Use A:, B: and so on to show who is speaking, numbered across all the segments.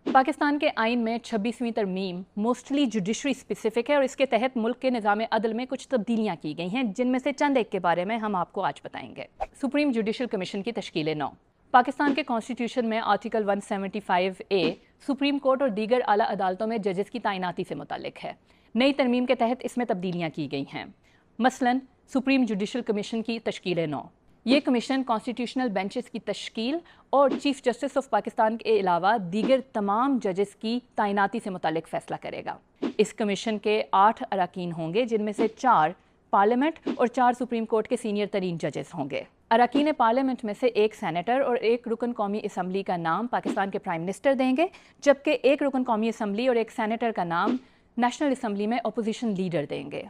A: पाकिस्तान के आइन में 26वीं तरमीम मोस्टली जुडिशरी स्पेसिफिक है और इसके तहत मुल्क के निज़ाम अदल में कुछ तब्दीलियाँ की गई हैं, जिनमें से चंद एक के बारे में हम आपको आज बताएंगे। सुप्रीम जुडिशल कमीशन की तश्कील 9। पाकिस्तान के कॉन्स्टिट्यूशन में आर्टिकल 175A सुप्रीम कोर्ट और दीगर आला अदालतों में जजेस की तैनाती से मुतालिक है। नई तरमीम के तहत इसमें तब्दीलियाँ की गई हैं। मसलन सुप्रीम जुडिशल कमीशन की तश्कील 9। ये कमीशन कॉन्स्टिट्यूशनल बेंचेस की तश्कील और चीफ जस्टिस ऑफ पाकिस्तान के अलावा दीगर तमाम जजेस की तैनाती से मुतालिक फ़ैसला करेगा। इस कमीशन के 8 अरकान होंगे, जिनमें से 4 पार्लियामेंट और 4 सुप्रीम कोर्ट के सीनियर तरीन जजेस होंगे। अरकान पार्लियामेंट में से एक सेनेटर और एक रुकन कौमी असम्बली का नाम पाकिस्तान के प्राइम मिनिस्टर देंगे, जबकि एक रुकन कौमी असम्बली और एक सेनेटर का नाम नेशनल असम्बली में अपोजिशन लीडर देंगे।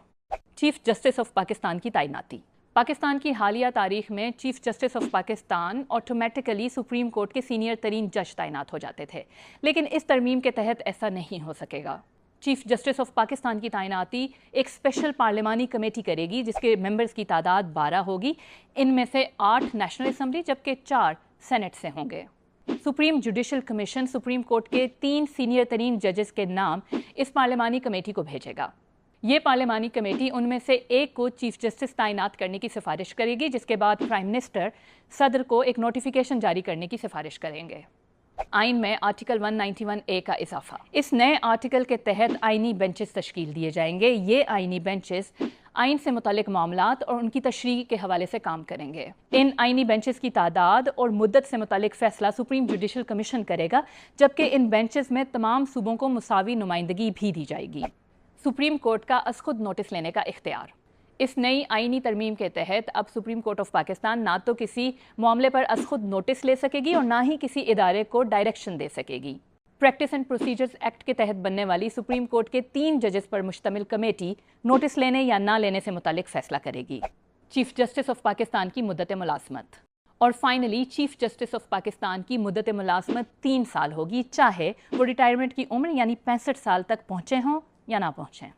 A: चीफ जस्टिस ऑफ पाकिस्तान की तैनाती। पाकिस्तान की हालिया तारीख में chief justice of Pakistan automatically supreme court के सीनियर तरीन जज तैनात हो जाते थे, लेकिन इस तरमीम के तहत ऐसा नहीं हो सकेगा। चीफ जस्टिस ऑफ पाकिस्तान की तैनाती एक स्पेशल पार्लिमानी कमेटी करेगी, जिसके मेंबर्स की तादाद 12 होगी। इनमें से 8 नेशनल असम्बली जबकि 4 सेनेट से होंगे। Supreme judicial commission supreme court के 3 सीनियर तरीन जजेस के नाम इस पार्लिमानी कमेटी को भेजेगा। ये पार्लिमानी कमेटी उनमें से एक को चीफ जस्टिस तैनात करने की सिफारिश करेगी, जिसके बाद प्राइम मिनिस्टर सदर को एक नोटिफिकेशन जारी करने की सिफारिश करेंगे। आइन में आर्टिकल 191A का इजाफा। इस नए आर्टिकल के तहत आइनी बेंचेस तश्कील दिए जाएंगे। ये आइनी बेंचेस आइन से मुतालिक मामलात और उनकी तशरीह के हवाले से काम करेंगे। इन आइनी बेंचेस की तादाद और मुद्दत से मुतालिक फैसला सुप्रीम जुडिशल कमीशन करेगा, जबकि इन बेंचेस में तमाम सूबों को मुसावी नुमाइंदगी भी दी जाएगी। सुप्रीम कोर्ट का अज़खुद नोटिस लेने का इख्तियार। इस नई आईनी तरमीम के तहत अब सुप्रीम कोर्ट ऑफ पाकिस्तान ना तो किसी मामले पर अज़खुद नोटिस ले सकेगी और ना ही किसी इदारे को डायरेक्शन दे सकेगी। प्रैक्टिस एंड प्रोसीजर्स एक्ट के तहत बनने वाली सुप्रीम कोर्ट के 3 जजेस पर मुश्तमिल कमेटी नोटिस लेने या ना लेने से मुतालिक फैसला करेगी। चीफ जस्टिस ऑफ पाकिस्तान की मुद्दत मुलाजमत। और finally chief justice of Pakistan की मुद्दत मुलाजमत 3 साल होगी, चाहे वो रिटायरमेंट की उम्र यानी 65 साल तक पहुँचे हों या ना पहुँचें।